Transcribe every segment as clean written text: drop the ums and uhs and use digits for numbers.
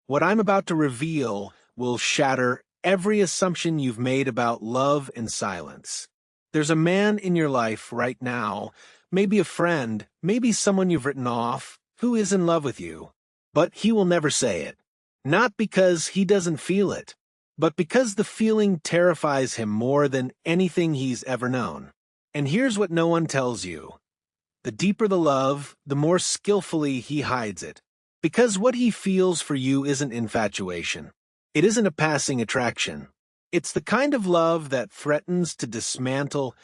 What I'm about to reveal will shatter every assumption you've made about love and silence. There's a man in your life right now, maybe a friend, maybe someone you've written off, who is in love with you. But he will never say it. Not because he doesn't feel it, but because the feeling terrifies him more than anything he's ever known. And here's what no one tells you. The deeper the love, the more skillfully he hides it. Because what he feels for you isn't infatuation. It isn't a passing attraction. It's the kind of love that threatens to dismantle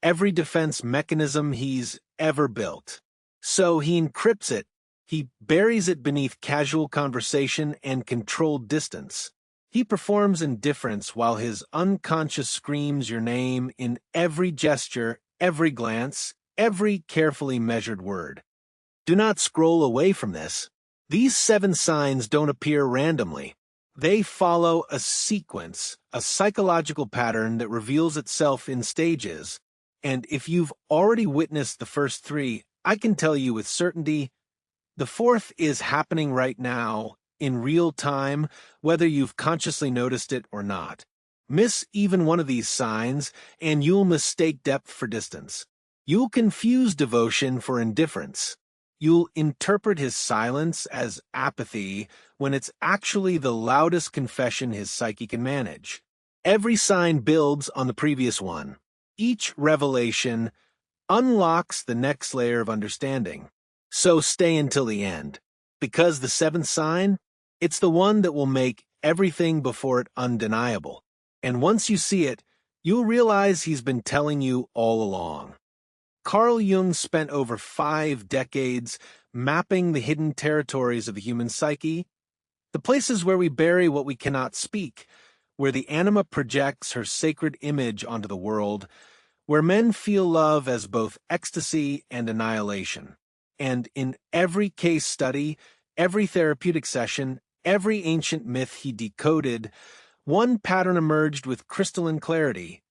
every defense mechanism he's ever built. So he encrypts it. He buries it beneath casual conversation and controlled distance. He performs indifference while his unconscious screams your name in every gesture, every glance, every carefully measured word. Do not scroll away from this. These 7 signs don't appear randomly. They follow a sequence, a psychological pattern that reveals itself in stages. And if you've already witnessed the first 3, I can tell you with certainty, the 4th is happening right now, in real time, whether you've consciously noticed it or not. Miss even one of these signs, and you'll mistake depth for distance. You'll confuse devotion for indifference. You'll interpret his silence as apathy when it's actually the loudest confession his psyche can manage. Every sign builds on the previous one. Each revelation unlocks the next layer of understanding. So stay until the end. Because the 7th sign, it's the one that will make everything before it undeniable. And once you see it, you'll realize he's been telling you all along. Carl Jung spent over 5 decades mapping the hidden territories of the human psyche, the places where we bury what we cannot speak, where the Anima projects her sacred image onto the world, where men feel love as both ecstasy and annihilation. And in every case study, every therapeutic session, every ancient myth he decoded, one pattern emerged with crystalline clarity.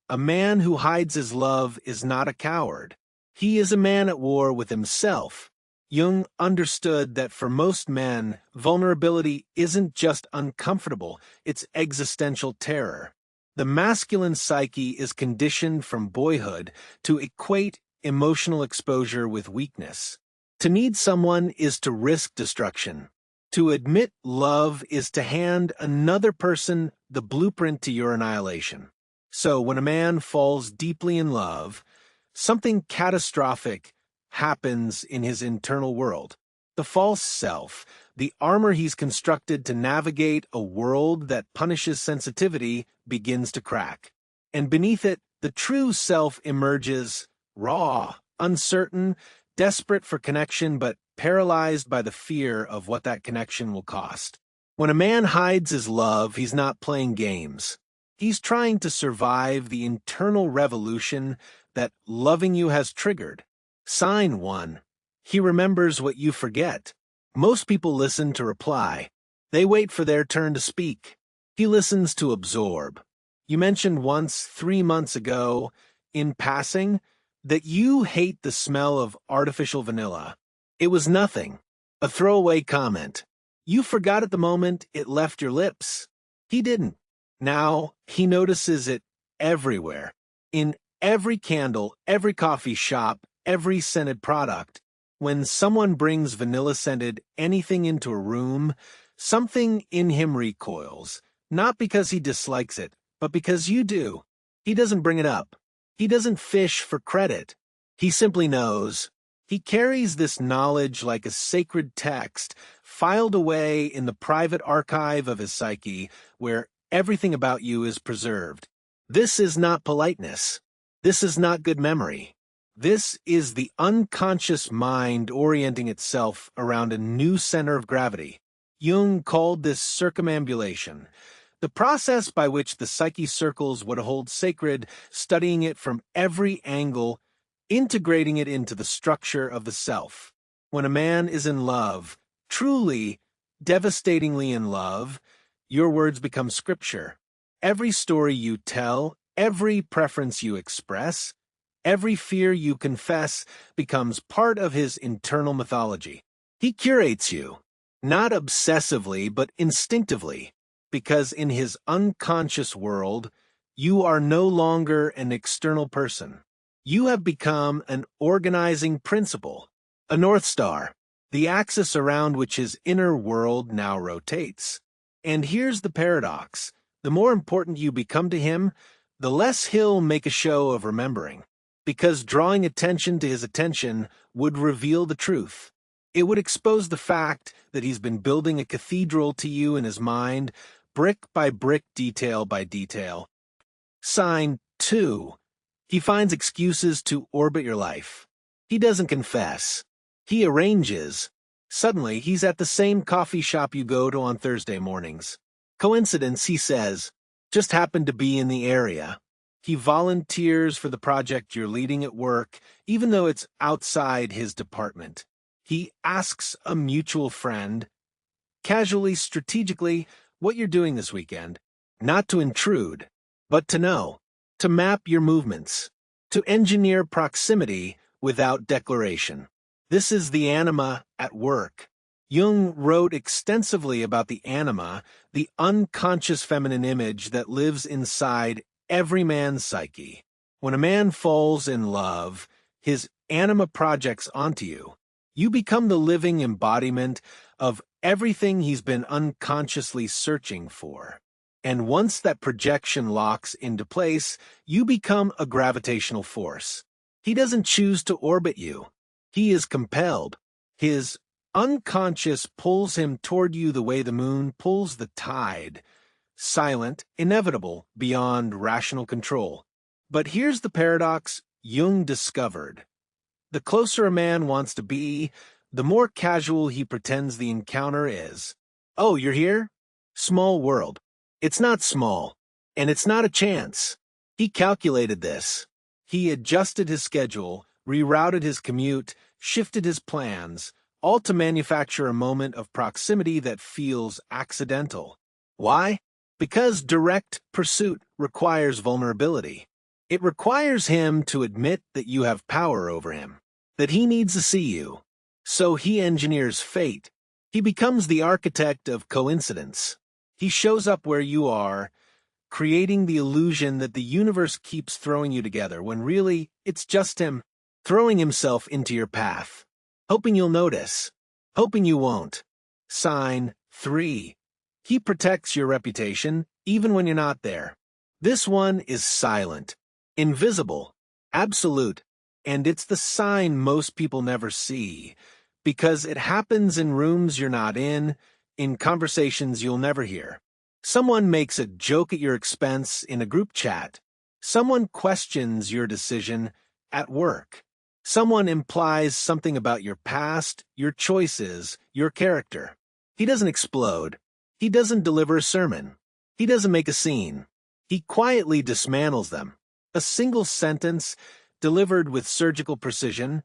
A man who hides his love is not a coward. He is a man at war with himself. Jung understood that for most men, vulnerability isn't just uncomfortable, it's existential terror. The masculine psyche is conditioned from boyhood to equate emotional exposure with weakness. To need someone is to risk destruction. To admit love is to hand another person the blueprint to your annihilation. So when a man falls deeply in love, something catastrophic happens in his internal world. The false self, the armor he's constructed to navigate a world that punishes sensitivity, begins to crack. And beneath it, the true self emerges, raw, uncertain, desperate for connection, but paralyzed by the fear of what that connection will cost. When a man hides his love, he's not playing games. He's trying to survive the internal revolution that loving you has triggered. Sign 1. He remembers what you forget. Most people listen to reply. They wait for their turn to speak. He listens to absorb. You mentioned once, 3 months ago, in passing, that you hate the smell of artificial vanilla. It was nothing. A throwaway comment. You forgot at the moment it left your lips. He didn't. Now, he notices it everywhere. In every candle, every coffee shop, every scented product. When someone brings vanilla-scented anything into a room, something in him recoils. Not because he dislikes it, but because you do. He doesn't bring it up. He doesn't fish for credit. He simply knows. He carries this knowledge like a sacred text, filed away in the private archive of his psyche, where everything about you is preserved. This is not politeness. This is not good memory. This is the unconscious mind orienting itself around a new center of gravity. Jung called this circumambulation, the process by which the psyche circles what it holds sacred, studying it from every angle, integrating it into the structure of the self. When a man is in love, truly, devastatingly in love, your words become scripture. Every story you tell, every preference you express, every fear you confess becomes part of his internal mythology. He curates you. Not obsessively, but instinctively, because in his unconscious world, you are no longer an external person. You have become an organizing principle, a North Star, the axis around which his inner world now rotates. And here's the paradox. The more important you become to him, the less he'll make a show of remembering, because drawing attention to his attention would reveal the truth. It would expose the fact that he's been building a cathedral to you in his mind, brick by brick, detail by detail. Sign 2. He finds excuses to orbit your life. He doesn't confess. He arranges. Suddenly, he's at the same coffee shop you go to on Thursday mornings. Coincidence, he says. Just happened to be in the area. He volunteers for the project you're leading at work, even though it's outside his department. He asks a mutual friend, casually, strategically, what you're doing this weekend. Not to intrude, but to know, to map your movements, to engineer proximity without declaration. This is the anima at work. Jung wrote extensively about the anima, the unconscious feminine image that lives inside every man's psyche. When a man falls in love, his anima projects onto you. You become the living embodiment of everything he's been unconsciously searching for. And once that projection locks into place, you become a gravitational force. He doesn't choose to orbit you. He is compelled. His unconscious pulls him toward you the way the moon pulls the tide. Silent, inevitable, beyond rational control. But here's the paradox Jung discovered. The closer a man wants to be, the more casual he pretends the encounter is. Oh, you're here? Small world. It's not small, and it's not a chance. He calculated this. He adjusted his schedule, rerouted his commute, shifted his plans, all to manufacture a moment of proximity that feels accidental. Why? Because direct pursuit requires vulnerability. It requires him to admit that you have power over him, that he needs to see you. So he engineers fate. He becomes the architect of coincidence. He shows up where you are, creating the illusion that the universe keeps throwing you together, when really it's just him throwing himself into your path, hoping you'll notice, hoping you won't. Sign 3. He protects your reputation even when you're not there. This one is silent, invisible, absolute, and it's the sign most people never see, because it happens in rooms you're not in conversations you'll never hear. Someone makes a joke at your expense in a group chat. Someone questions your decision at work. Someone implies something about your past, your choices, your character. He doesn't explode. He doesn't deliver a sermon. He doesn't make a scene. He quietly dismantles them. A single sentence, delivered with surgical precision,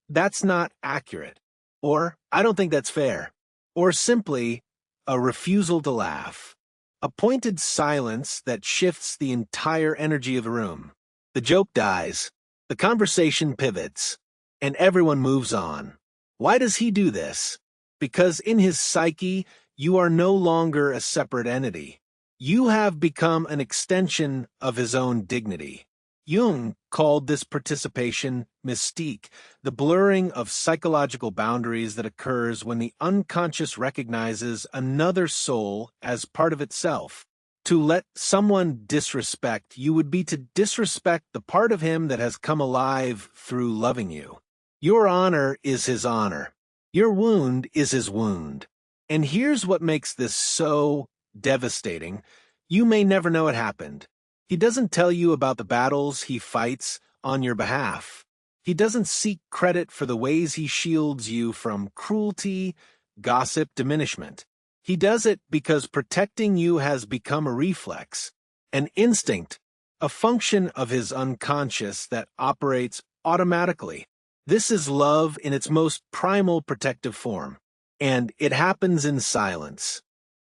"That's not accurate," or "I don't think that's fair," or simply a refusal to laugh. A pointed silence that shifts the entire energy of the room. The joke dies, the conversation pivots, and everyone moves on. Why does he do this? Because in his psyche, you are no longer a separate entity. You have become an extension of his own dignity. Jung called this participation mystique, the blurring of psychological boundaries that occurs when the unconscious recognizes another soul as part of itself. To let someone disrespect you would be to disrespect the part of him that has come alive through loving you. Your honor is his honor. Your wound is his wound. And here's what makes this so devastating. You may never know it happened. He doesn't tell you about the battles he fights on your behalf. He doesn't seek credit for the ways he shields you from cruelty, gossip, diminishment. He does it because protecting you has become a reflex, an instinct, a function of his unconscious that operates automatically. This is love in its most primal protective form, and it happens in silence.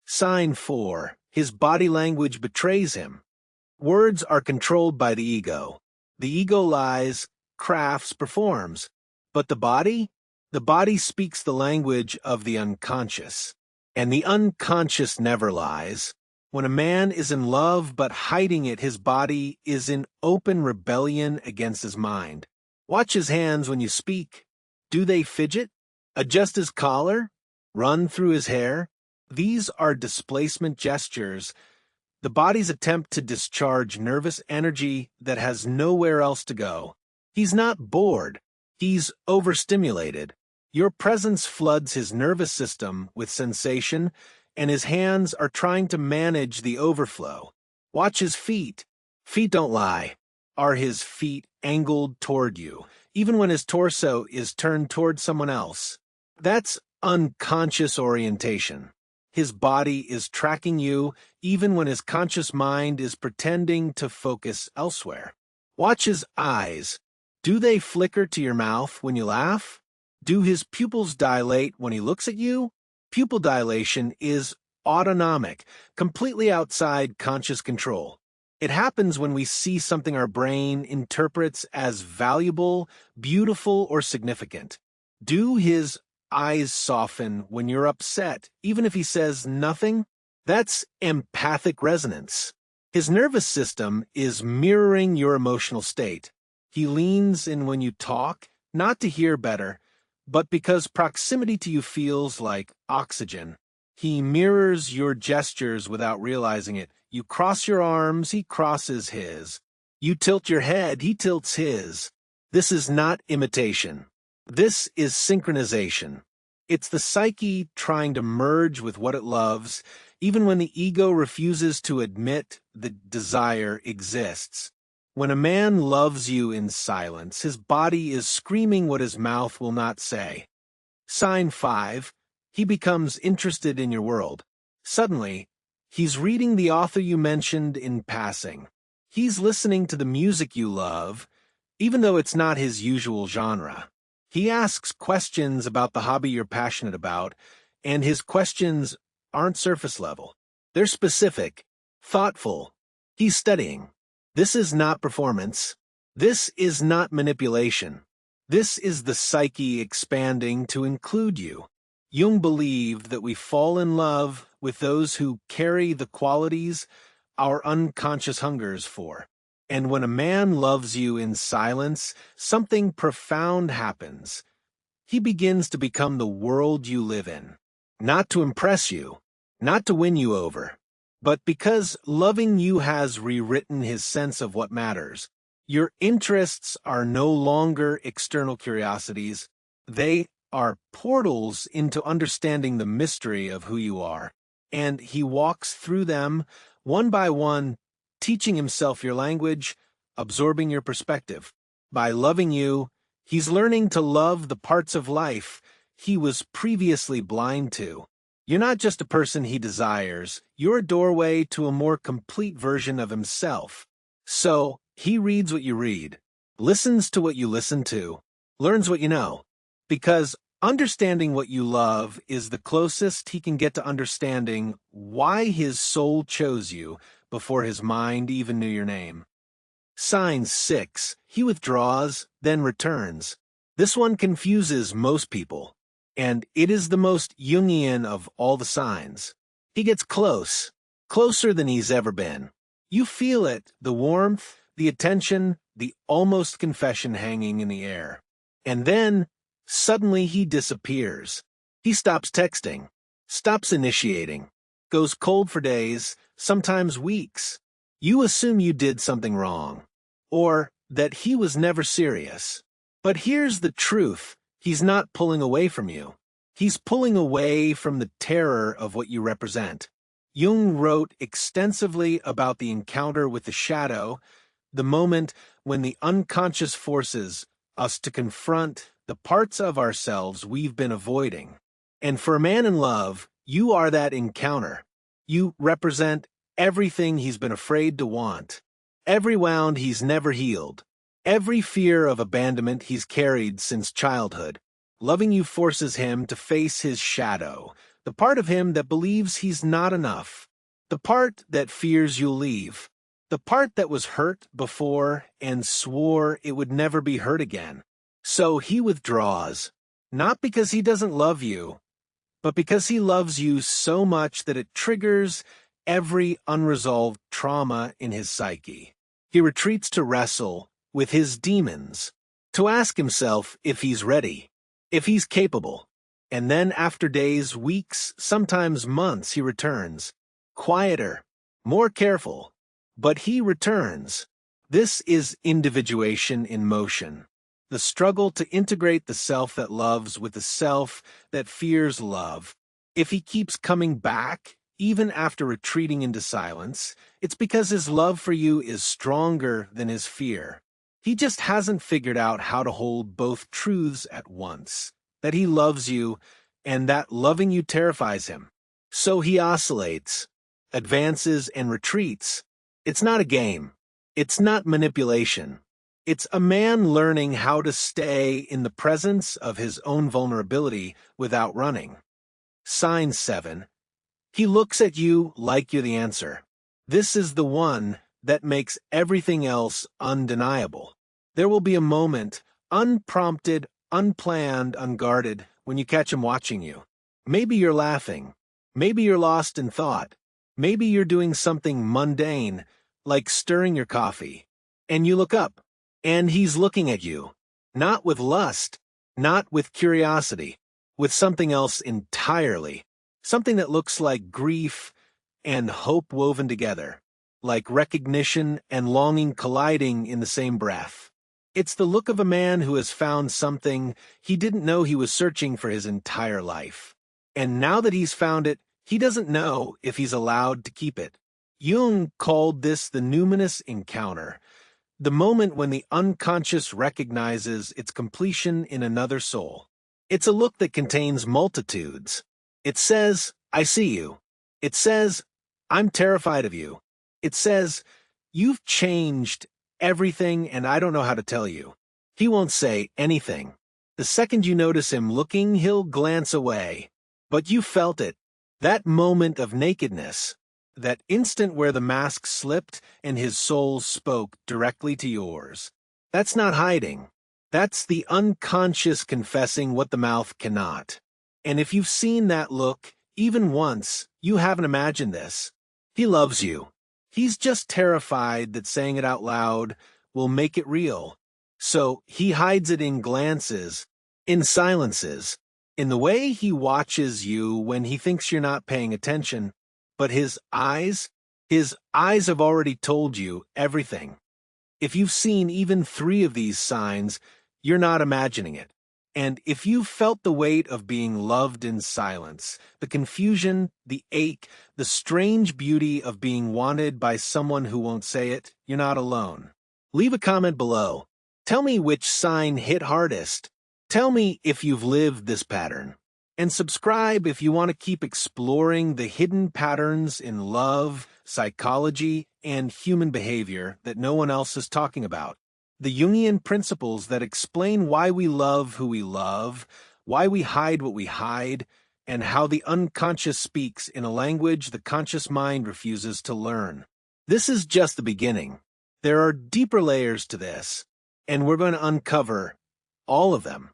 Sign 4. His body language betrays him. Words are controlled by the ego. The ego lies, crafts, performs. But the body? The body speaks the language of the unconscious, and the unconscious never lies. When a man is in love but hiding it, his body is in open rebellion against his mind. Watch his hands when you speak. Do they fidget? Adjust his collar? Run through his hair? These are displacement gestures, the body's attempt to discharge nervous energy that has nowhere else to go. He's not bored. He's overstimulated. Your presence floods his nervous system with sensation, and his hands are trying to manage the overflow. Watch his feet. Feet don't lie. Are his feet angled toward you, even when his torso is turned toward someone else? That's unconscious orientation. His body is tracking you, even when his conscious mind is pretending to focus elsewhere. Watch his eyes. Do they flicker to your mouth when you laugh? Do his pupils dilate when he looks at you? Pupil dilation is autonomic, completely outside conscious control. It happens when we see something our brain interprets as valuable, beautiful, or significant. Do his eyes soften when you're upset, even if he says nothing? That's empathic resonance. His nervous system is mirroring your emotional state. He leans in when you talk, not to hear better, but because proximity to you feels like oxygen. He mirrors your gestures without realizing it. You cross your arms, he crosses his. You tilt your head, he tilts his. This is not imitation. This is synchronization. It's the psyche trying to merge with what it loves, even when the ego refuses to admit the desire exists. When a man loves you in silence, his body is screaming what his mouth will not say. Sign 5. He becomes interested in your world. Suddenly, he's reading the author you mentioned in passing. He's listening to the music you love, even though it's not his usual genre. He asks questions about the hobby you're passionate about, and his questions aren't surface level. They're specific, thoughtful. He's studying. This is not performance. This is not manipulation. This is the psyche expanding to include you. Jung believed that we fall in love with those who carry the qualities our unconscious hungers for. And when a man loves you in silence, something profound happens. He begins to become the world you live in. Not to impress you, not to win you over, but because loving you has rewritten his sense of what matters. Your interests are no longer external curiosities. They are portals into understanding the mystery of who you are. And he walks through them, one by one, teaching himself your language, absorbing your perspective. By loving you, he's learning to love the parts of life he was previously blind to. You're not just a person he desires, you're a doorway to a more complete version of himself. So, he reads what you read, listens to what you listen to, learns what you know. Because understanding what you love is the closest he can get to understanding why his soul chose you before his mind even knew your name. Sign 6. He withdraws, then returns. This one confuses most people, and it is the most Jungian of all the signs. He gets close, closer than he's ever been. You feel it, the warmth, the attention, the almost confession hanging in the air. And then, suddenly he disappears. He stops texting, stops initiating, goes cold for days, sometimes weeks. You assume you did something wrong, or that he was never serious. But here's the truth. He's not pulling away from you. He's pulling away from the terror of what you represent. Jung wrote extensively about the encounter with the shadow, the moment when the unconscious forces us to confront the parts of ourselves we've been avoiding. And for a man in love, you are that encounter. You represent everything he's been afraid to want, every wound he's never healed, every fear of abandonment he's carried since childhood. Loving you forces him to face his shadow, the part of him that believes he's not enough, the part that fears you'll leave, the part that was hurt before and swore it would never be hurt again. So he withdraws, Not because he doesn't love you, but because he loves you so much that it triggers every unresolved trauma in his psyche. He retreats to wrestle with his demons, to ask himself if he's ready, if he's capable. And then after days, weeks, sometimes months, he returns, quieter, more careful, but he returns. This is individuation in motion. The struggle to integrate the self that loves with the self that fears love. If he keeps coming back, even after retreating into silence, it's because his love for you is stronger than his fear. He just hasn't figured out how to hold both truths at once, that he loves you and that loving you terrifies him. So he oscillates, advances, and retreats. It's not a game. It's not manipulation. It's a man learning how to stay in the presence of his own vulnerability without running. Sign 7. He looks at you like you're the answer. This is the one that makes everything else undeniable. There will be a moment, unprompted, unplanned, unguarded, when you catch him watching you. Maybe you're laughing. Maybe you're lost in thought. Maybe you're doing something mundane, like stirring your coffee. And you look up, and he's looking at you. Not with lust, not with curiosity, with something else entirely. Something that looks like grief and hope woven together, like recognition and longing colliding in the same breath. It's the look of a man who has found something he didn't know he was searching for his entire life. And now that he's found it, he doesn't know if he's allowed to keep it. Jung called this the numinous encounter, the moment when the unconscious recognizes its completion in another soul. It's a look that contains multitudes. It says, I see you. It says, I'm terrified of you. It says, you've changed everything and I don't know how to tell you. He won't say anything. The second you notice him looking, he'll glance away. But you felt it. That moment of nakedness. That instant where the mask slipped and his soul spoke directly to yours. That's not hiding. That's the unconscious confessing what the mouth cannot. And if you've seen that look, even once, you haven't imagined this. He loves you. He's just terrified that saying it out loud will make it real. So he hides it in glances, in silences, in the way he watches you when he thinks you're not paying attention. But his eyes have already told you everything. If you've seen even 3 of these signs, you're not imagining it. And if you've felt the weight of being loved in silence, the confusion, the ache, the strange beauty of being wanted by someone who won't say it, you're not alone. Leave a comment below. Tell me which sign hit hardest. Tell me if you've lived this pattern. And subscribe if you want to keep exploring the hidden patterns in love, psychology, and human behavior that no one else is talking about. The Jungian principles that explain why we love who we love, why we hide what we hide, and how the unconscious speaks in a language the conscious mind refuses to learn. This is just the beginning. There are deeper layers to this, and we're going to uncover all of them.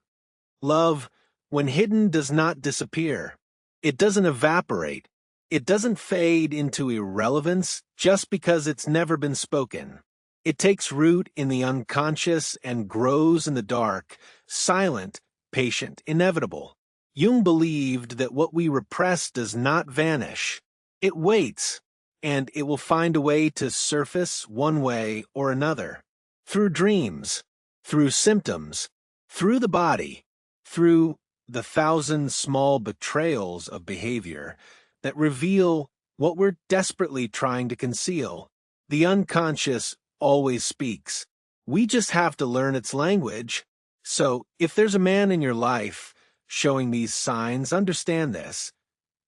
Love, when hidden, does not disappear. It doesn't evaporate. It doesn't fade into irrelevance just because it's never been spoken. It takes root in the unconscious and grows in the dark, silent, patient, inevitable. Jung believed that what we repress does not vanish. It waits, and it will find a way to surface one way or another. Through dreams, through symptoms, through the body, through the 1,000 small betrayals of behavior that reveal what we're desperately trying to conceal. The unconscious always speaks. We just have to learn its language. So, if there's a man in your life showing these signs, understand this.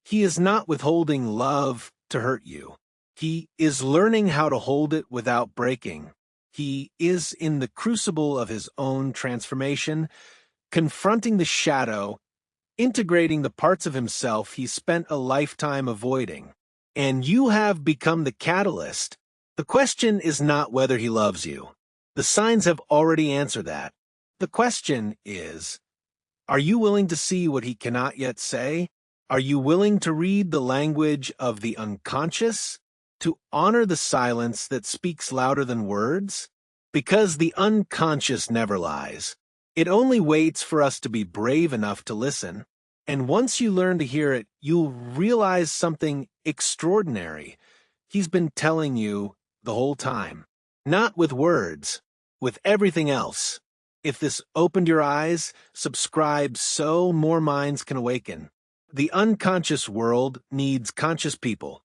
He is not withholding love to hurt you. He is learning how to hold it without breaking. He is in the crucible of his own transformation, confronting the shadow, integrating the parts of himself he spent a lifetime avoiding. And you have become the catalyst. The question is not whether he loves you. The signs have already answered that. The question is, Are you willing to see what he cannot yet say? Are you willing to read the language of the unconscious? To honor the silence that speaks louder than words? Because the unconscious never lies. It only waits for us to be brave enough to listen. And once you learn to hear it, you'll realize something extraordinary. He's been telling you the whole time. Not with words, with everything else. If this opened your eyes, subscribe so more minds can awaken. The unconscious world needs conscious people.